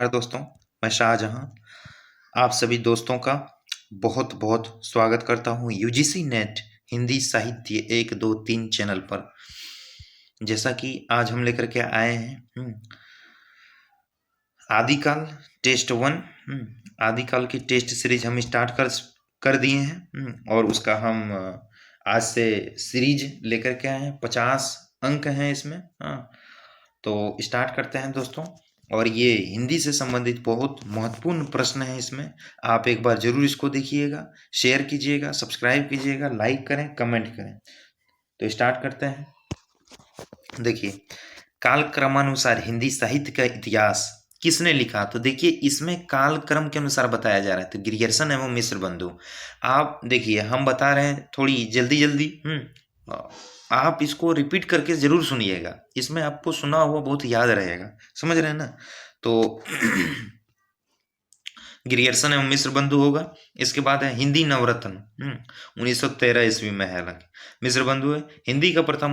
नमस्कार दोस्तों, मैं शाहजहां आप सभी दोस्तों का बहुत बहुत स्वागत करता हूं यूजीसी नेट हिंदी साहित्य 1 2 3 चैनल पर। जैसा कि आज हम लेकर के आए हैं आदिकाल टेस्ट 1। आदिकाल की टेस्ट सीरीज हम स्टार्ट कर दिए हैं। और उसका हम आज से सीरीज लेकर के आए हैं। 50 अंक हैं इसमें। हाँ, तो स्टार्ट करते हैं दोस्तों। और ये हिंदी से संबंधित बहुत महत्वपूर्ण प्रश्न है इसमें। आप एक बार जरूर इसको देखिएगा, शेयर कीजिएगा, सब्सक्राइब कीजिएगा, लाइक करें, कमेंट करें। तो स्टार्ट करते हैं। देखिए, काल क्रमानुसार हिंदी साहित्य का इतिहास किसने लिखा? तो देखिए, इसमें काल क्रम के अनुसार बताया जा रहा है। तो ग्रियर्सन एवं मिश्र बंधु। आप देखिए, हम बता रहे हैं थोड़ी जल्दी जल्दी। आप इसको रिपीट करके जरूर सुनिएगा, इसमें आपको सुना हुआ बहुत याद रहेगा। समझ रहे हैं ना? तो ग्रियर्सन एवं मिश्र बंधु होगा। इसके बाद है हिंदी नवरत्न। 1913 ईस्वी में है। हालांकि मिश्र बंधु है। हिंदी का प्रथम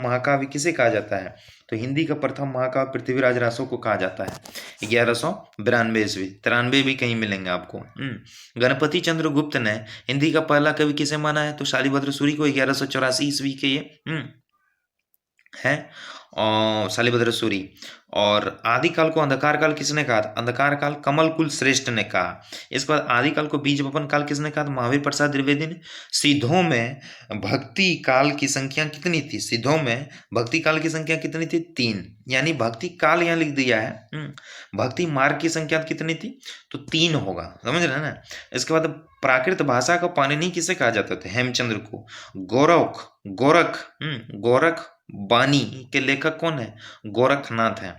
महाकाव्य किसे कहा जाता है? तो हिंदी का प्रथम महाकाव्य पृथ्वीराज रासो को कहा जाता है। 1192 ईस्वी। 93 भी कहीं मिलेंगे आपको। गणपति चंद्र गुप्त ने हिंदी का पहला कवि किसे माना है? तो शालिभद्र सूरी को। 1184 ईस्वी के ये है और शालिभद्र सूरी। और आदिकाल को अंधकार काल किसने कहा? अंधकार काल कमल कुल श्रेष्ठ ने कहा। इसके बाद आदिकाल को बीज वपन काल किसने कहा? महावीर प्रसाद द्विवेदी ने। सिद्धों में भक्ति काल की संख्या कितनी थी? सिद्धों में भक्ति काल की संख्या कितनी थी? 3। यानी भक्ति काल यहाँ लिख दिया है। भक्ति मार्ग की संख्या कितनी थी? तो 3 होगा। समझ रहे हैं ना? इसके बाद प्राकृत भाषा का पाणिनि किसे कहा जाता था? हेमचंद्र को। गोरख वाणी के लेखक कौन है? गोरखनाथ है।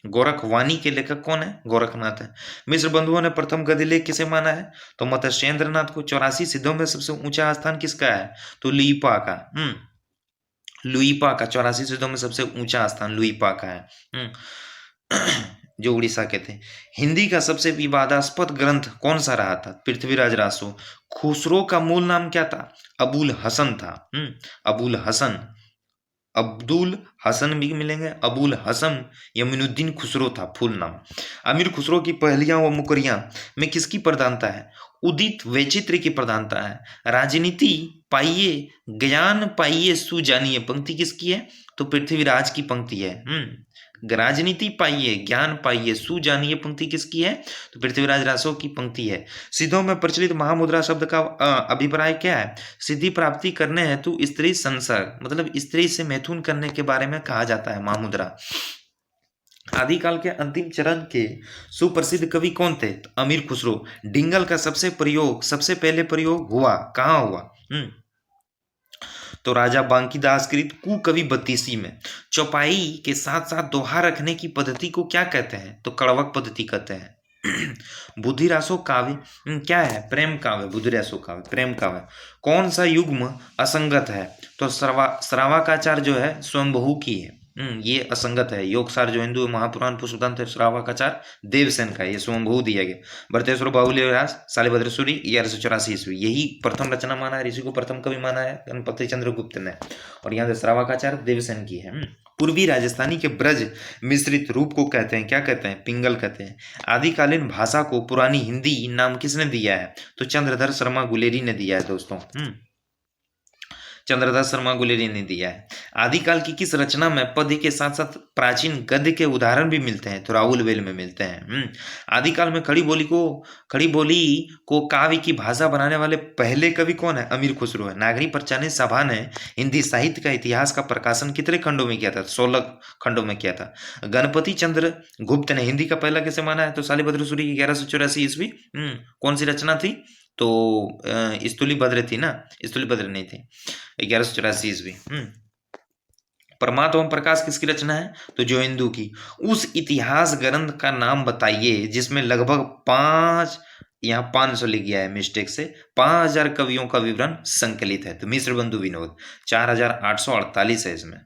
गोरखवाणी के लेखक कौन है? गोरखनाथ है। मिश्र बंधुओं ने प्रथम गद्य लेख किसे माना है? तो मत्स्येंद्र नाथ को। 84 सिद्धों में सबसे ऊंचा स्थान किसका है? तो लुइपा का। लुइपा का 84 सिद्धों में सबसे ऊंचा स्थान लुइपा का है। जो उड़ीसा के थे। हिंदी का सबसे विवादास्पद ग्रंथ कौन सा रहा था? पृथ्वीराज रासो। खुसरो का मूल नाम क्या था? अबुल हसन था। अबुल हसन। अब्दुल हसन भी मिलेंगे। अबुल हसन यमीनुद्दीन खुसरो था फुल नाम। अमीर खुसरो की पहलियां व मुकरियां में किसकी प्रधानता है? उदित वैचित्र्य की प्रधानता है। राजनीति पाइये ज्ञान पाइये सुजानिए पंक्ति किसकी है? तो पृथ्वीराज की पंक्ति है। राजनीति पाइये ज्ञान पाइये सुजानिए पंक्ति किसकी है? तो पृथ्वीराज रासो की पंक्ति है। सिद्धों में प्रचलित महामुद्रा शब्द का अभिप्राय क्या है? सिद्धि प्राप्ति करने हेतु स्त्री संसर्ग, मतलब स्त्री से मैथुन करने के बारे में कहा जाता है महामुद्रा। आदिकाल के अंतिम चरण के सुप्रसिद्ध कवि कौन थे? तो अमीर खुसरो। डिंगल का सबसे पहले प्रयोग हुआ कहाँ हुआ? तो राजा बांकीदास कृत कुकवि 32 में। चौपाई के साथ साथ दोहा रखने की पद्धति को क्या कहते हैं? तो कड़वक पद्धति कहते हैं। बुद्धिरासो काव्य क्या है? प्रेम काव्य। बुद्धिरासो काव्य प्रेम काव्य। कौन सा युग्म असंगत है? तो श्रावकाचार जो है स्वयंभू की है। ये असंगत है। योगसार जो हिंदू महापुराण पुष्पतंत्र श्रावकाचार देवसेन का, ये स्वयंभू दिया गया। भरतेश्वर बाहुल्य व्यास शालिभद्र सूरी 1184 ईस्वी। यही प्रथम रचना माना है। ऋषि को प्रथम कवि माना है गणपति चंद्र गुप्त ने। और यहाँ से श्रावकाचार देवसेन की है। पूर्वी राजस्थानी के ब्रज मिश्रित रूप को कहते हैं, क्या कहते हैं? पिंगल कहते हैं। आदिकालीन भाषा को पुरानी हिंदी नाम किसने दिया है? तो चंद्रधर शर्मा गुलेरी ने दिया है दोस्तों। चंद्रदास शर्मा गुलेरी ने दिया है। आदिकाल की किस रचना में पद्य के साथ साथ प्राचीन गद्य के उदाहरण भी मिलते हैं? तो राहुल वेल में मिलते हैं। आदिकाल में खड़ी बोली को काव्य की भाषा बनाने वाले पहले कवि कौन है? अमीर खुसरो है। नागरी पंचानन सभा ने हिंदी साहित्य का इतिहास का प्रकाशन कितने खंडों में किया था? 16 खंडों में किया था। गणपति चंद्र गुप्त ने हिंदी का पहला किसे माना है? तो शालिभद्र सूरी की 1184 ईस्वी। कौन सी रचना थी? तो स्तुलिभद्र थी ना, स्तुलिभद्र नहीं थी। 1184 ईस्वी। परमात्मा प्रकाश किसकी रचना है? तो जो हिंदू की। उस इतिहास ग्रंथ का नाम बताइए जिसमें लगभग 500 लिख गया है मिस्टेक से, 5000 कवियों का विवरण संकलित है। तो मिश्र बंधु विनोद 4848 है इसमें।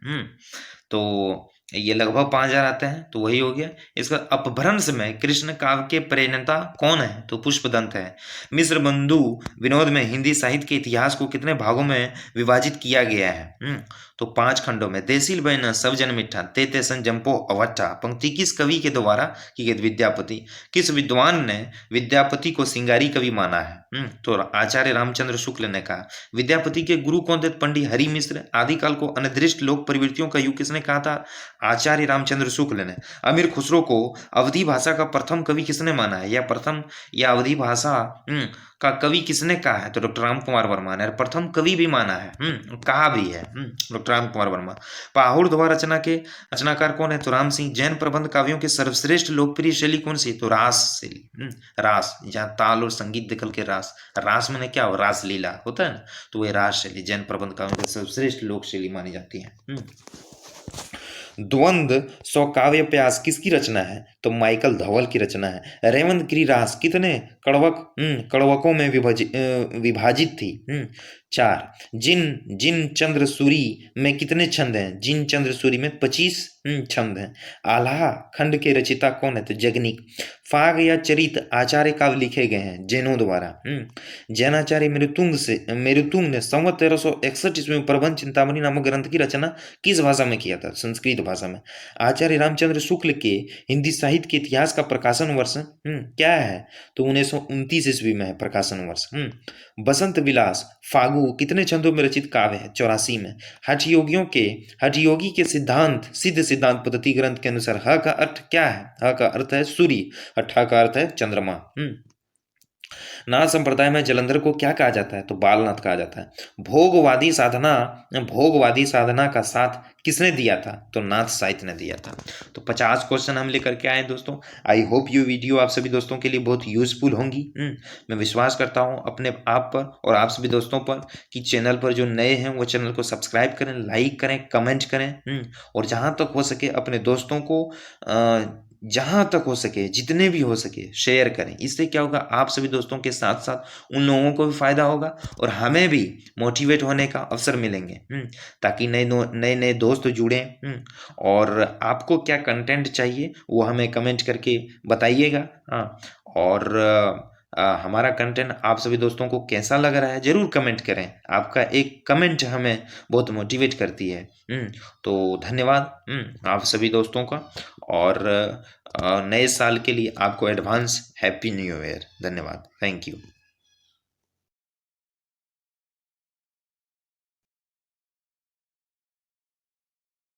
तो ये लगभग 5000 आते हैं, तो वही हो गया। इसका अपभ्रंश में कृष्ण काव्य के प्रेरणा कौन है? तो पुष्पदंत है। मिश्र बंधु विनोद में हिंदी साहित्य के इतिहास को कितने भागों में विभाजित किया गया है? तो 5 खंडों में। देसील बैन सब जन मिठा तेते सन जंपो अवट्ठा पंक्ति किस कवि के द्वारा की गई? विद्यापति। किस विद्वान ने विद्यापति को सिंगारी कवि माना है? तो आचार्य रामचंद्र शुक्ल ने कहा। विद्यापति के गुरु कौन थे? पंडित हरि मिश्र। आदिकाल को अनिर्दिष्ट लोक प्रवृत्तियों का युग किसने कहा था? आचार्य रामचंद्र शुक्ल ने। अमीर खुसरो को अवधी भाषा का प्रथम कवि किसने माना है? या प्रथम या अवधी भाषा का कवि किसने कहा है? तो डॉक्टर राम कुमार वर्मा ने। प्रथम कवि भी माना है, कहा भी है डॉक्टर राम कुमार वर्मा। पाहुड़ द्वारा रचना के रचनाकार कौन है? तो राम सिंह। जैन प्रबंध काव्यों की सर्वश्रेष्ठ लोकप्रिय शैली कौन सी? तो रास शैली। रास, जहाँ ताल और संगीत निकल के रास। रास मैंने क्या हो? रास लीला होता है ना, तो वह रास शैली जैन प्रबंध काव्यों की सर्वश्रेष्ठ लोक शैली मानी जाती है। द्वंद्व सौ काव्य प्यास किसकी रचना है? तो माइकल धवल की रचना है। रेवंत गिरिरास कितने कड़वकों में विभाजित थी? 4। जिन जिन चंद्र सूरी में कितने छंद हैं? जिन चंद्र सूरी में 25 छंद हैं। आल्हा खंड के रचिता कौन है? तो जगनिक। फाग या चरित आचार्य काव्य लिखे गए हैं जैनों द्वारा। जैनाचार्य मेरुतुंग ने संवत 1361 ईस्वी में प्रबंध चिंतामणि नामक ग्रंथ की रचना किस भाषा में किया था? संस्कृत भाषा में। आचार्य रामचंद्र शुक्ल के हिंदी साहित्य के इतिहास का प्रकाशन वर्ष क्या है? तो 1929 ईस्वी में है प्रकाशन वर्ष। बसंत विलास फागु कितने छंदों में रचित काव्य है? 84 में। हठयोगी के सिद्ध सिद्धांत पद्धति ग्रंथ के अनुसार ह का अर्थ क्या है? ह का अर्थ है सूर्य, ठा का अर्थ है चंद्रमा। नाथ संप्रदाय में जलंधर को क्या कहा जाता है? तो बालनाथ कहा जाता है। भोगवादी साधना का साथ किसने दिया था? तो नाथ साहित्य ने दिया था। तो 50 क्वेश्चन हम लेकर के आए दोस्तों। आई होप ये वीडियो आप सभी दोस्तों के लिए बहुत यूजफुल होंगी। मैं विश्वास करता हूँ अपने आप पर और आप सभी दोस्तों पर कि चैनल पर जो नए हैं वो चैनल को सब्सक्राइब करें, लाइक करें, कमेंट करें और जहाँ तक हो सके अपने दोस्तों को जहां तक हो सके, जितने भी हो सके शेयर करें। इससे क्या होगा? आप सभी दोस्तों के साथ साथ उन लोगों को भी फायदा होगा और हमें भी मोटिवेट होने का अवसर मिलेंगे ताकि नए नए दोस्त जुड़े। और आपको क्या कंटेंट चाहिए वो हमें कमेंट करके बताइएगा। हाँ, और हमारा कंटेंट आप सभी दोस्तों को कैसा लग रहा है जरूर कमेंट करें। आपका एक कमेंट हमें बहुत मोटिवेट करती है। तो धन्यवाद आप सभी दोस्तों का। और नए साल के लिए आपको एडवांस हैप्पी न्यू ईयर। धन्यवाद। Thank you.